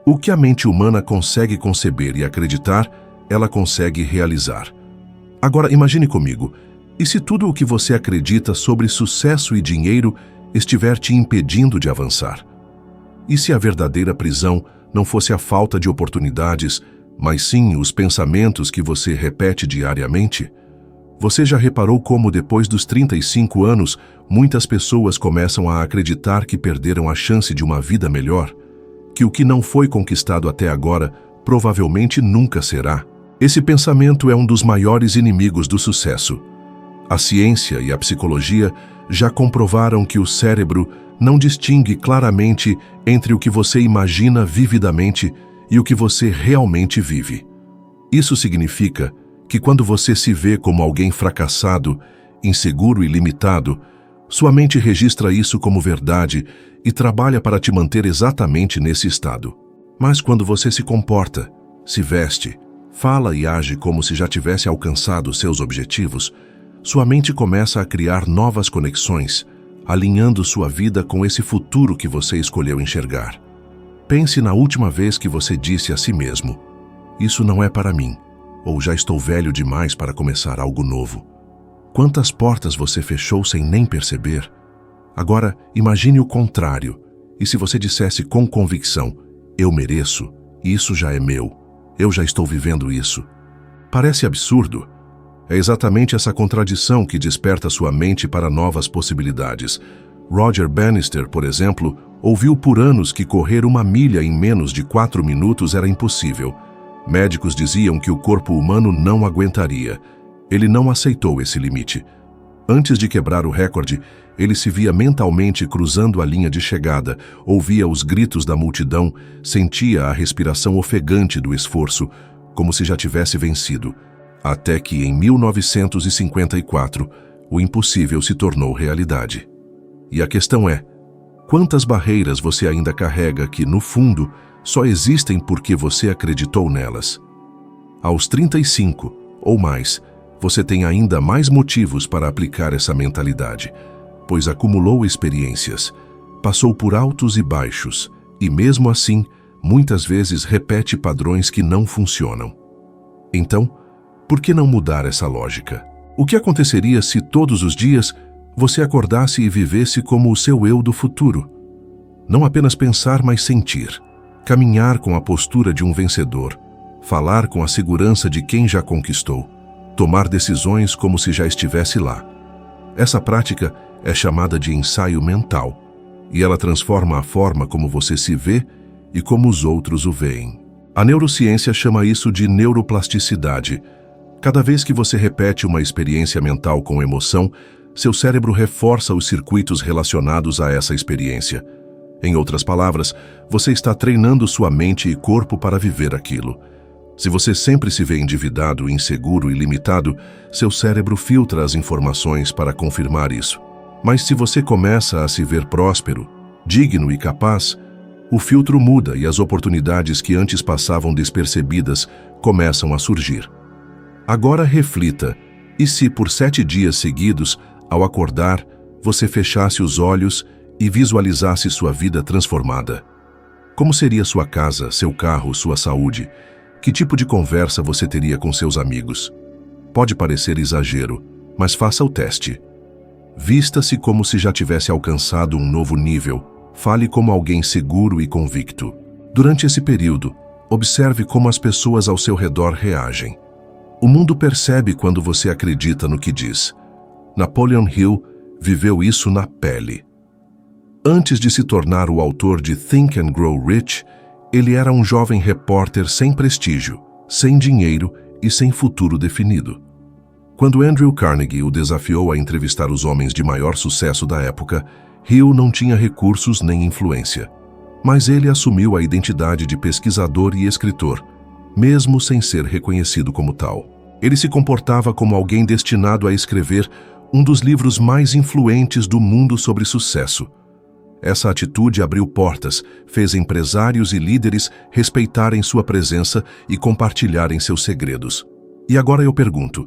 O que a mente humana consegue conceber e acreditar, ela consegue realizar. Agora imagine comigo, e se tudo o que você acredita sobre sucesso e dinheiro estiver te impedindo de avançar? E se a verdadeira prisão não fosse a falta de oportunidades, mas sim os pensamentos que você repete diariamente? Você já reparou como depois dos 35 anos, muitas pessoas começam a acreditar que perderam a chance de uma vida melhor? Que o que não foi conquistado até agora provavelmente nunca será? Esse pensamento é um dos maiores inimigos do sucesso. A ciência e a psicologia já comprovaram que o cérebro não distingue claramente entre o que você imagina vividamente e o que você realmente vive. Isso significa que quando você se vê como alguém fracassado, inseguro e limitado, sua mente registra isso como verdade e trabalha para te manter exatamente nesse estado. Mas quando você se comporta, se veste, fala e age como se já tivesse alcançado seus objetivos, sua mente começa a criar novas conexões, alinhando sua vida com esse futuro que você escolheu enxergar. Pense na última vez que você disse a si mesmo: "Isso não é para mim", ou "Já estou velho demais para começar algo novo". Quantas portas você fechou sem nem perceber? Agora, imagine o contrário. E se você dissesse com convicção: "Eu mereço, isso já é meu, eu já estou vivendo isso"? Parece absurdo. É exatamente essa contradição que desperta sua mente para novas possibilidades. Roger Bannister, por exemplo, ouviu por anos que correr 1 milha em menos de 4 minutos era impossível. Médicos diziam que o corpo humano não aguentaria. Ele não aceitou esse limite. Antes de quebrar o recorde, ele se via mentalmente cruzando a linha de chegada, ouvia os gritos da multidão, sentia a respiração ofegante do esforço, como se já tivesse vencido. Até que, em 1954, o impossível se tornou realidade. E a questão é: quantas barreiras você ainda carrega que, no fundo, só existem porque você acreditou nelas? Aos 35 ou mais, você tem ainda mais motivos para aplicar essa mentalidade, pois acumulou experiências, passou por altos e baixos, e mesmo assim, muitas vezes repete padrões que não funcionam. Então, por que não mudar essa lógica? O que aconteceria se todos os dias você acordasse e vivesse como o seu eu do futuro? Não apenas pensar, mas sentir. Caminhar com a postura de um vencedor. Falar com a segurança de quem já conquistou. Tomar decisões como se já estivesse lá. Essa prática é chamada de ensaio mental, e ela transforma a forma como você se vê e como os outros o veem. A neurociência chama isso de neuroplasticidade. Cada vez que você repete uma experiência mental com emoção, seu cérebro reforça os circuitos relacionados a essa experiência. Em outras palavras, você está treinando sua mente e corpo para viver aquilo. Se você sempre se vê endividado, inseguro e limitado, seu cérebro filtra as informações para confirmar isso. Mas se você começa a se ver próspero, digno e capaz, o filtro muda e as oportunidades que antes passavam despercebidas começam a surgir. Agora reflita, e se por 7 dias seguidos, ao acordar, você fechasse os olhos e visualizasse sua vida transformada? Como seria sua casa, seu carro, sua saúde? Que tipo de conversa você teria com seus amigos? Pode parecer exagero, mas faça o teste. Vista-se como se já tivesse alcançado um novo nível. Fale como alguém seguro e convicto. Durante esse período, observe como as pessoas ao seu redor reagem. O mundo percebe quando você acredita no que diz. Napoleon Hill viveu isso na pele. Antes de se tornar o autor de Think and Grow Rich, ele era um jovem repórter sem prestígio, sem dinheiro e sem futuro definido. Quando Andrew Carnegie o desafiou a entrevistar os homens de maior sucesso da época, Hill não tinha recursos nem influência. Mas ele assumiu a identidade de pesquisador e escritor, mesmo sem ser reconhecido como tal. Ele se comportava como alguém destinado a escrever um dos livros mais influentes do mundo sobre sucesso. Essa atitude abriu portas, fez empresários e líderes respeitarem sua presença e compartilharem seus segredos. E agora eu pergunto,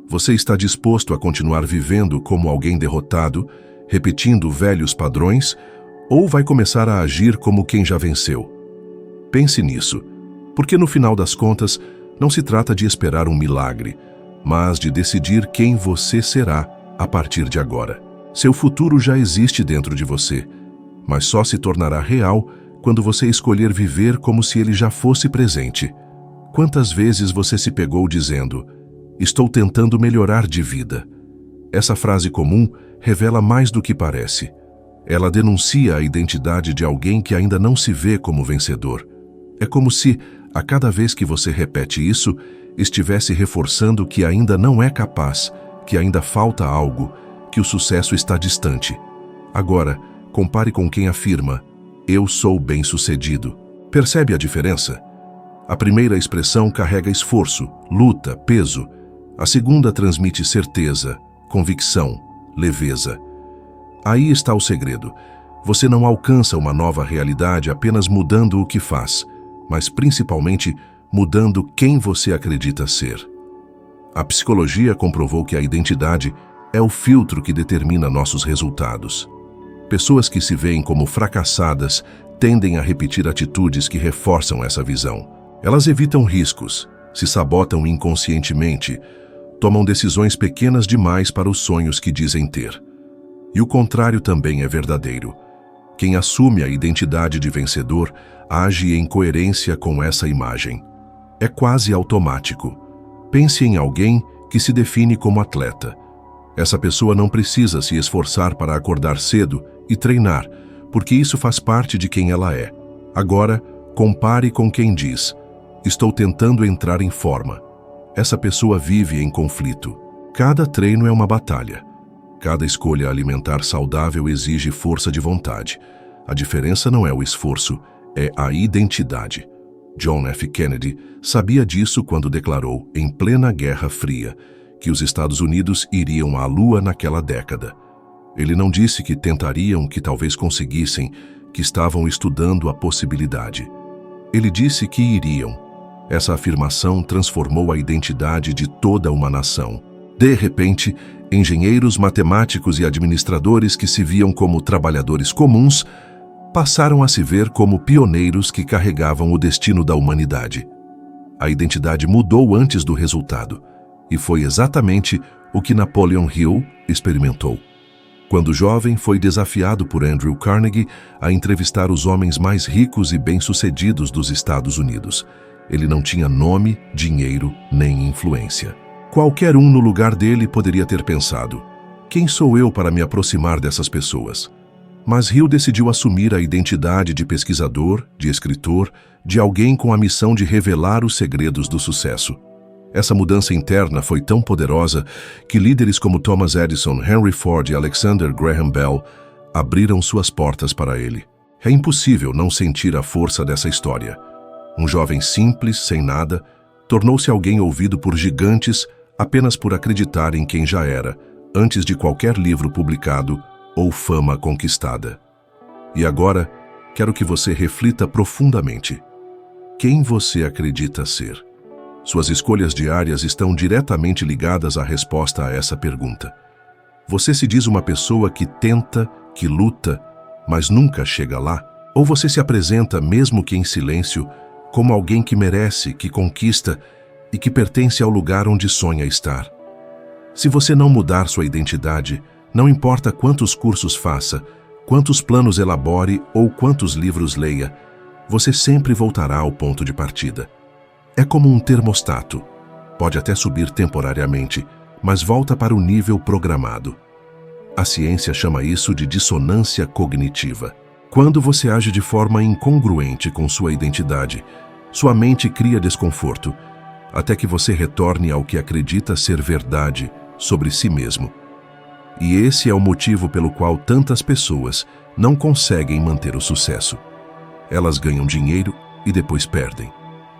você está disposto a continuar vivendo como alguém derrotado, repetindo velhos padrões, ou vai começar a agir como quem já venceu? Pense nisso, porque no final das contas, não se trata de esperar um milagre, mas de decidir quem você será a partir de agora. Seu futuro já existe dentro de você, mas só se tornará real quando você escolher viver como se ele já fosse presente. Quantas vezes você se pegou dizendo: "Estou tentando melhorar de vida"? Essa frase comum revela mais do que parece. Ela denuncia a identidade de alguém que ainda não se vê como vencedor. É como se, a cada vez que você repete isso, estivesse reforçando que ainda não é capaz, que ainda falta algo, que o sucesso está distante. Agora, compare com quem afirma: "Eu sou bem-sucedido". Percebe a diferença? A primeira expressão carrega esforço, luta, peso. A segunda transmite certeza, convicção, leveza. Aí está o segredo. Você não alcança uma nova realidade apenas mudando o que faz, mas principalmente mudando quem você acredita ser. A psicologia comprovou que a identidade é o filtro que determina nossos resultados. Pessoas que se veem como fracassadas tendem a repetir atitudes que reforçam essa visão. Elas evitam riscos, se sabotam inconscientemente, tomam decisões pequenas demais para os sonhos que dizem ter. E o contrário também é verdadeiro. Quem assume a identidade de vencedor age em coerência com essa imagem. É quase automático. Pense em alguém que se define como atleta. Essa pessoa não precisa se esforçar para acordar cedo e treinar, porque isso faz parte de quem ela é. Agora, compare com quem diz: "Estou tentando entrar em forma". Essa pessoa vive em conflito. Cada treino é uma batalha. Cada escolha alimentar saudável exige força de vontade. A diferença não é o esforço, é a identidade. John F. Kennedy sabia disso quando declarou, em plena Guerra Fria, que os Estados Unidos iriam à Lua naquela década. Ele não disse que tentariam, que talvez conseguissem, que estavam estudando a possibilidade. Ele disse que iriam. Essa afirmação transformou a identidade de toda uma nação. De repente, engenheiros, matemáticos e administradores que se viam como trabalhadores comuns passaram a se ver como pioneiros que carregavam o destino da humanidade. A identidade mudou antes do resultado, e foi exatamente o que Napoleon Hill experimentou. Quando jovem, foi desafiado por Andrew Carnegie a entrevistar os homens mais ricos e bem-sucedidos dos Estados Unidos. Ele não tinha nome, dinheiro nem influência. Qualquer um no lugar dele poderia ter pensado: "Quem sou eu para me aproximar dessas pessoas?" Mas Hill decidiu assumir a identidade de pesquisador, de escritor, de alguém com a missão de revelar os segredos do sucesso. Essa mudança interna foi tão poderosa que líderes como Thomas Edison, Henry Ford e Alexander Graham Bell abriram suas portas para ele. É impossível não sentir a força dessa história. Um jovem simples, sem nada, tornou-se alguém ouvido por gigantes apenas por acreditar em quem já era, antes de qualquer livro publicado ou fama conquistada. E agora, quero que você reflita profundamente. Quem você acredita ser? Suas escolhas diárias estão diretamente ligadas à resposta a essa pergunta. Você se diz uma pessoa que tenta, que luta, mas nunca chega lá? Ou você se apresenta, mesmo que em silêncio, como alguém que merece, que conquista e que pertence ao lugar onde sonha estar? Se você não mudar sua identidade, não importa quantos cursos faça, quantos planos elabore ou quantos livros leia, você sempre voltará ao ponto de partida. É como um termostato. Pode até subir temporariamente, mas volta para o nível programado. A ciência chama isso de dissonância cognitiva. Quando você age de forma incongruente com sua identidade, sua mente cria desconforto, até que você retorne ao que acredita ser verdade sobre si mesmo. E esse é o motivo pelo qual tantas pessoas não conseguem manter o sucesso. Elas ganham dinheiro e depois perdem.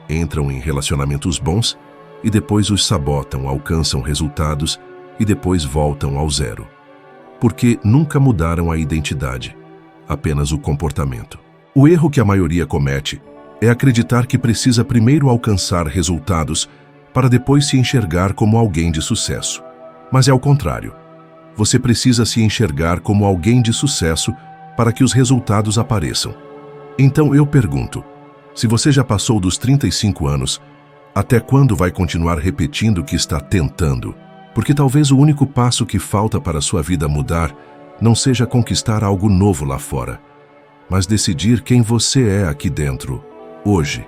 Entram em relacionamentos bons e depois os sabotam, alcançam resultados e depois voltam ao zero. Porque nunca mudaram a identidade, apenas o comportamento. O erro que a maioria comete é acreditar que precisa primeiro alcançar resultados para depois se enxergar como alguém de sucesso. Mas é ao contrário. Você precisa se enxergar como alguém de sucesso para que os resultados apareçam. Então eu pergunto, Se você já passou dos 35 anos, até quando vai continuar repetindo que está tentando? Porque talvez o único passo que falta para a sua vida mudar não seja conquistar algo novo lá fora, mas decidir quem você é aqui dentro, hoje.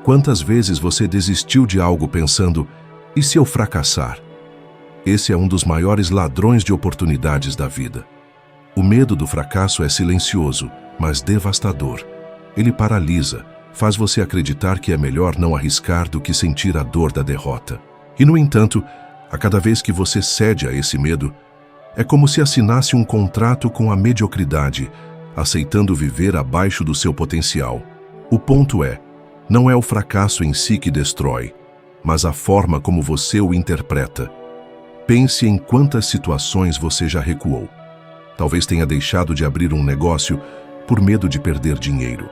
Quantas vezes você desistiu de algo pensando, e se eu fracassar? Esse é um dos maiores ladrões de oportunidades da vida. O medo do fracasso é silencioso, mas devastador. Ele paralisa, faz você acreditar que é melhor não arriscar do que sentir a dor da derrota. E, no entanto, a cada vez que você cede a esse medo, é como se assinasse um contrato com a mediocridade, aceitando viver abaixo do seu potencial. O ponto é, não é o fracasso em si que destrói, mas a forma como você o interpreta. Pense em quantas situações você já recuou. Talvez tenha deixado de abrir um negócio por medo de perder dinheiro.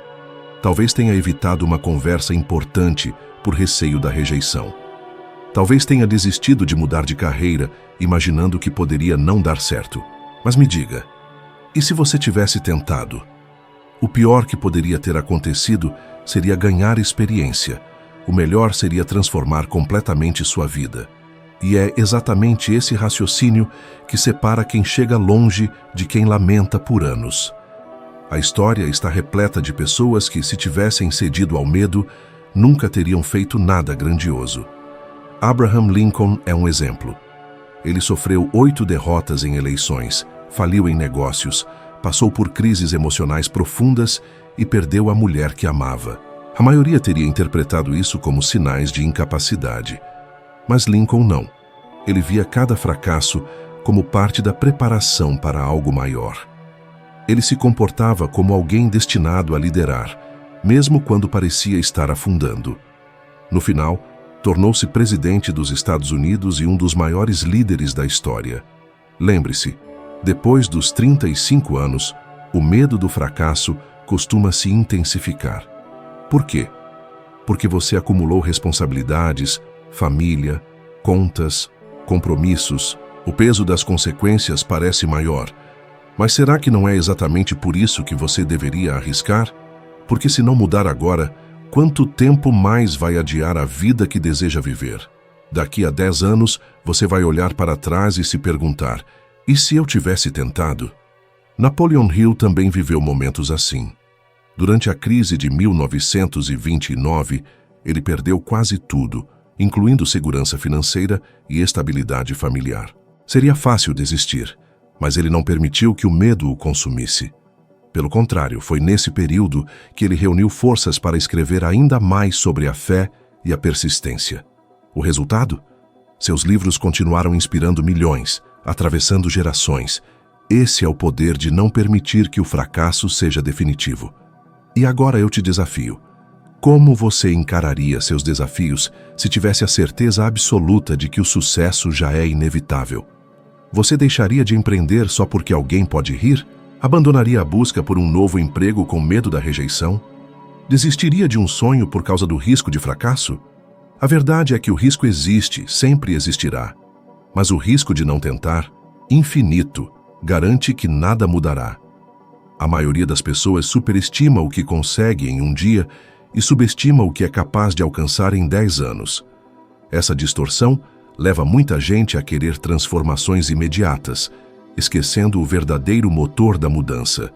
Talvez tenha evitado uma conversa importante por receio da rejeição. Talvez tenha desistido de mudar de carreira, imaginando que poderia não dar certo. Mas me diga, e se você tivesse tentado? O pior que poderia ter acontecido seria ganhar experiência. O melhor seria transformar completamente sua vida. E é exatamente esse raciocínio que separa quem chega longe de quem lamenta por anos. A história está repleta de pessoas que, se tivessem cedido ao medo, nunca teriam feito nada grandioso. Abraham Lincoln é um exemplo. Ele sofreu 8 derrotas em eleições, faliu em negócios, passou por crises emocionais profundas e perdeu a mulher que amava. A maioria teria interpretado isso como sinais de incapacidade. Mas Lincoln não. Ele via cada fracasso como parte da preparação para algo maior. Ele se comportava como alguém destinado a liderar, mesmo quando parecia estar afundando. No final, tornou-se presidente dos Estados Unidos e um dos maiores líderes da história. Lembre-se, depois dos 35 anos, o medo do fracasso costuma se intensificar. Por quê? Porque você acumulou responsabilidades, família, contas, compromissos. O peso das consequências parece maior. Mas será que não é exatamente por isso que você deveria arriscar? Porque se não mudar agora, quanto tempo mais vai adiar a vida que deseja viver? Daqui a 10 anos, você vai olhar para trás e se perguntar, e se eu tivesse tentado? Napoleon Hill também viveu momentos assim. Durante a crise de 1929, ele perdeu quase tudo, incluindo segurança financeira e estabilidade familiar. Seria fácil desistir, mas ele não permitiu que o medo o consumisse. Pelo contrário, foi nesse período que ele reuniu forças para escrever ainda mais sobre a fé e a persistência. O resultado? Seus livros continuaram inspirando milhões, atravessando gerações. Esse é o poder de não permitir que o fracasso seja definitivo. E agora eu te desafio. Como você encararia seus desafios se tivesse a certeza absoluta de que o sucesso já é inevitável? Você deixaria de empreender só porque alguém pode rir? Abandonaria a busca por um novo emprego com medo da rejeição? Desistiria de um sonho por causa do risco de fracasso? A verdade é que o risco existe, sempre existirá. Mas o risco de não tentar, infinito, garante que nada mudará. A maioria das pessoas superestima o que consegue em um dia e subestima o que é capaz de alcançar em 10 anos. Essa distorção leva muita gente a querer transformações imediatas, esquecendo o verdadeiro motor da mudança.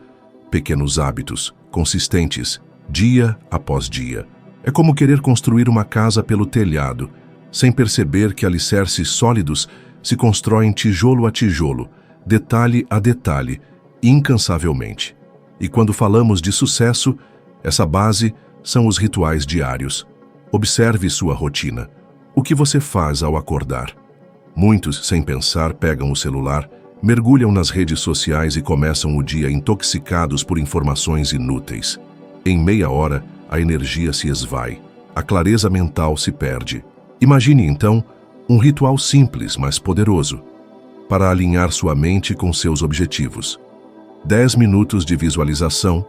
Pequenos hábitos, consistentes, dia após dia. É como querer construir uma casa pelo telhado, sem perceber que alicerces sólidos se constroem tijolo a tijolo, detalhe a detalhe, incansavelmente. E quando falamos de sucesso, essa base são os rituais diários. Observe sua rotina. O que você faz ao acordar? Muitos, sem pensar, pegam o celular, mergulham nas redes sociais e começam o dia intoxicados por informações inúteis. Em meia hora, a energia se esvai, a clareza mental se perde. Imagine, então, um ritual simples, mas poderoso, para alinhar sua mente com seus objetivos. 10 minutos de visualização,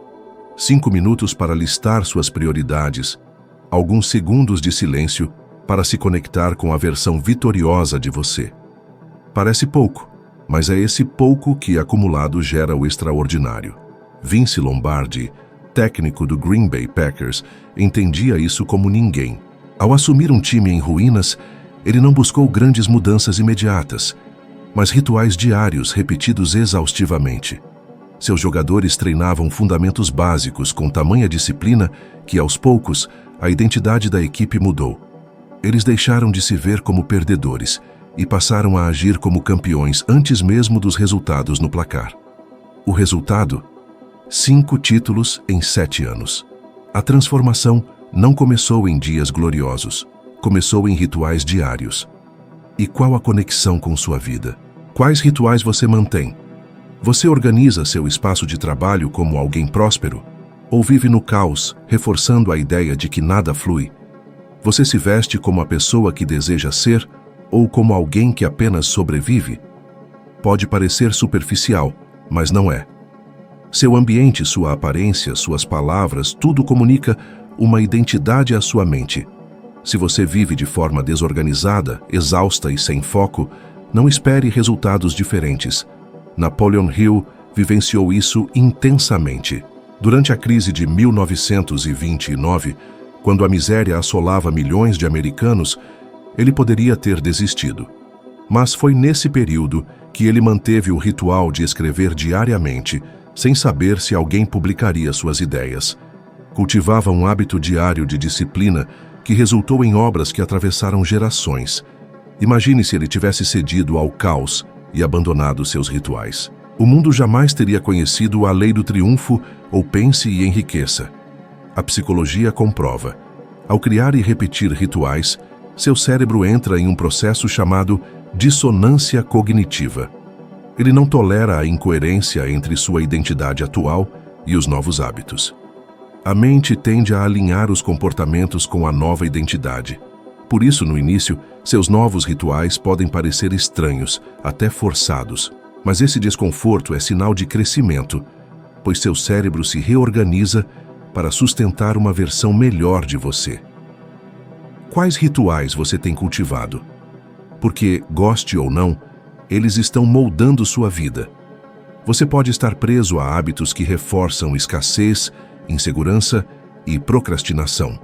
5 minutos para listar suas prioridades, alguns segundos de silêncio para se conectar com a versão vitoriosa de você. Parece pouco, mas é esse pouco que acumulado gera o extraordinário. Vince Lombardi, técnico do Green Bay Packers entendia isso como ninguém. Ao assumir um time em ruínas, ele não buscou grandes mudanças imediatas, mas rituais diários repetidos exaustivamente. Seus jogadores treinavam fundamentos básicos com tamanha disciplina que, aos poucos, a identidade da equipe mudou. Eles deixaram de se ver como perdedores e passaram a agir como campeões antes mesmo dos resultados no placar. O resultado? 5 títulos em 7 anos. A transformação não começou em dias gloriosos, começou em rituais diários. E qual a conexão com sua vida? Quais rituais você mantém? Você organiza seu espaço de trabalho como alguém próspero? Ou vive no caos, reforçando a ideia de que nada flui? Você se veste como a pessoa que deseja ser ou como alguém que apenas sobrevive? Pode parecer superficial, mas não é. Seu ambiente, sua aparência, suas palavras, tudo comunica uma identidade à sua mente. Se você vive de forma desorganizada, exausta e sem foco, não espere resultados diferentes. Napoleon Hill vivenciou isso intensamente. Durante a crise de 1929, quando a miséria assolava milhões de americanos, ele poderia ter desistido. Mas foi nesse período que ele manteve o ritual de escrever diariamente, sem saber se alguém publicaria suas ideias. Cultivava um hábito diário de disciplina que resultou em obras que atravessaram gerações. Imagine se ele tivesse cedido ao caos e abandonado seus rituais. O mundo jamais teria conhecido a lei do triunfo ou pense e enriqueça. A psicologia comprova. Ao criar e repetir rituais, seu cérebro entra em um processo chamado dissonância cognitiva. Ele não tolera a incoerência entre sua identidade atual e os novos hábitos. A mente tende a alinhar os comportamentos com a nova identidade. Por isso, no início, seus novos rituais podem parecer estranhos, até forçados. Mas esse desconforto é sinal de crescimento, pois seu cérebro se reorganiza para sustentar uma versão melhor de você. Quais rituais você tem cultivado? Porque, goste ou não, eles estão moldando sua vida. Você pode estar preso a hábitos que reforçam escassez, insegurança e procrastinação.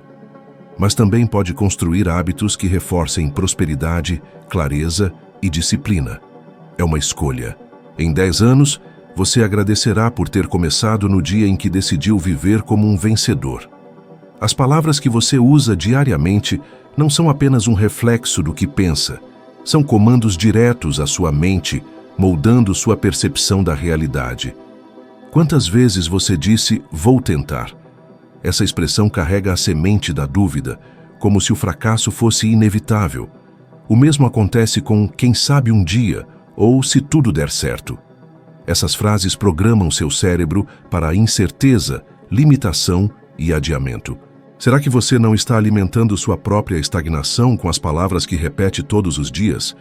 Mas também pode construir hábitos que reforcem prosperidade, clareza e disciplina. É uma escolha. Em 10 anos, você agradecerá por ter começado no dia em que decidiu viver como um vencedor. As palavras que você usa diariamente não são apenas um reflexo do que pensa, são comandos diretos à sua mente, moldando sua percepção da realidade. Quantas vezes você disse, vou tentar? Essa expressão carrega a semente da dúvida, como se o fracasso fosse inevitável. O mesmo acontece com quem sabe um dia, ou se tudo der certo. Essas frases programam seu cérebro para a incerteza, limitação e adiamento. Será que você não está alimentando sua própria estagnação com as palavras que repete todos os dias?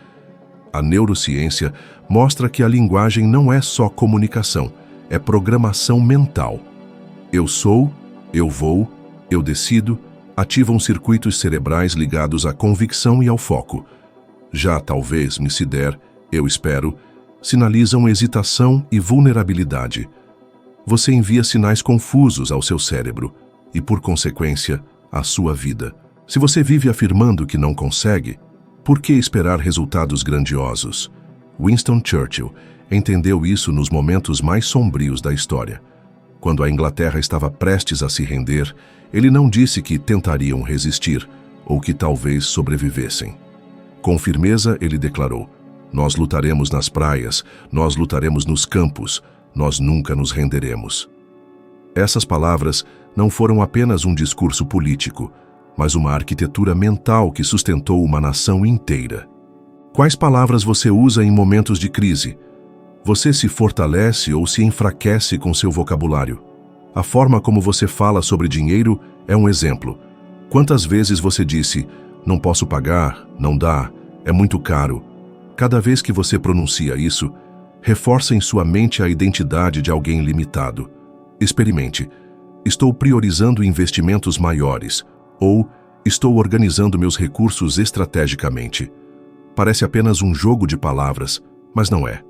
A neurociência mostra que a linguagem não é só comunicação, é programação mental. Eu sou, eu vou, eu decido, ativam circuitos cerebrais ligados à convicção e ao foco. Já talvez, me se der, eu espero, sinalizam hesitação e vulnerabilidade. Você envia sinais confusos ao seu cérebro e, por consequência, à sua vida. Se você vive afirmando que não consegue, por que esperar resultados grandiosos? Winston Churchill entendeu isso nos momentos mais sombrios da história. Quando a Inglaterra estava prestes a se render, ele não disse que tentariam resistir ou que talvez sobrevivessem. Com firmeza, ele declarou: nós lutaremos nas praias, nós lutaremos nos campos, nós nunca nos renderemos. Essas palavras não foram apenas um discurso político, mas uma arquitetura mental que sustentou uma nação inteira. Quais palavras você usa em momentos de crise? Você se fortalece ou se enfraquece com seu vocabulário? A forma como você fala sobre dinheiro é um exemplo. Quantas vezes você disse, não posso pagar, não dá, é muito caro? Cada vez que você pronuncia isso, reforça em sua mente a identidade de alguém limitado. Experimente. Estou priorizando investimentos maiores, ou estou organizando meus recursos estrategicamente. Parece apenas um jogo de palavras, mas não é.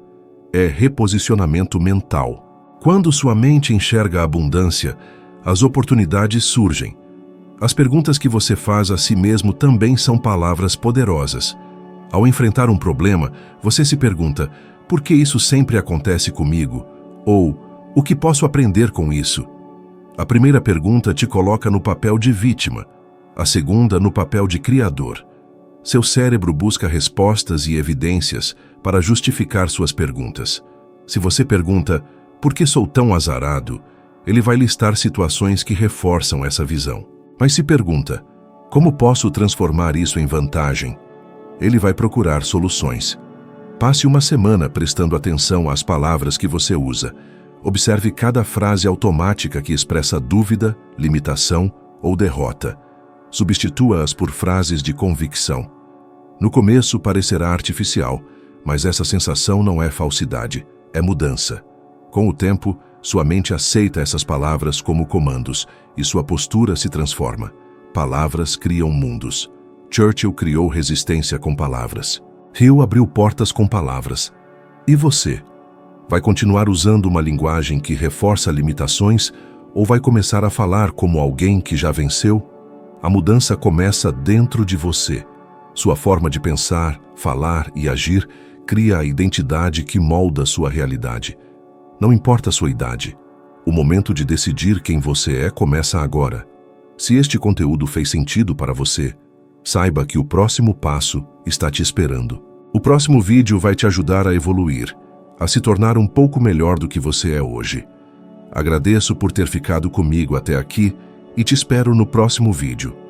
É reposicionamento mental. Quando sua mente enxerga a abundância, as oportunidades surgem. As perguntas que você faz a si mesmo também são palavras poderosas. Ao enfrentar um problema, você se pergunta: por que isso sempre acontece comigo? Ou, o que posso aprender com isso? A primeira pergunta te coloca no papel de vítima, a segunda no papel de criador. Seu cérebro busca respostas e evidências para justificar suas perguntas. Se você pergunta, por que sou tão azarado? Ele vai listar situações que reforçam essa visão. Mas se pergunta, como posso transformar isso em vantagem? Ele vai procurar soluções. Passe uma semana prestando atenção às palavras que você usa. Observe cada frase automática que expressa dúvida, limitação ou derrota. Substitua-as por frases de convicção. No começo parecerá artificial, mas essa sensação não é falsidade, é mudança. Com o tempo, sua mente aceita essas palavras como comandos e sua postura se transforma. Palavras criam mundos. Churchill criou resistência com palavras. Hill abriu portas com palavras. E você? Vai continuar usando uma linguagem que reforça limitações ou vai começar a falar como alguém que já venceu? A mudança começa dentro de você. Sua forma de pensar, falar e agir cria a identidade que molda sua realidade. Não importa a sua idade. O momento de decidir quem você é começa agora. Se este conteúdo fez sentido para você, saiba que o próximo passo está te esperando. O próximo vídeo vai te ajudar a evoluir, a se tornar um pouco melhor do que você é hoje. Agradeço por ter ficado comigo até aqui e te espero no próximo vídeo.